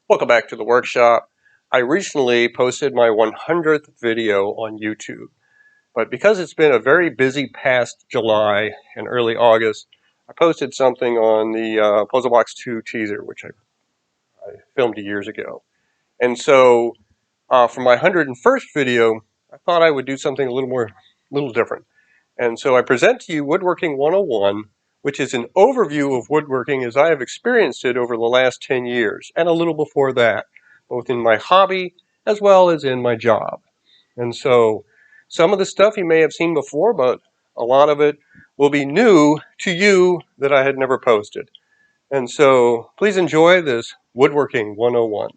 Welcome back to the workshop. I recently posted my 100th video on YouTube, but because it's been a very busy past July and early August, I posted something on the Puzzle Box 2 teaser, which I filmed years ago. And so for my 101st video, I thought I would do something a little different. And so I present to you Woodworking 101, which is an overview of woodworking as I have experienced it over the last 10 years, and a little before that, both in my hobby as well as in my job. And so some of the stuff you may have seen before, but a lot of it will be new to you that I had never posted. And so please enjoy this Woodworking 101.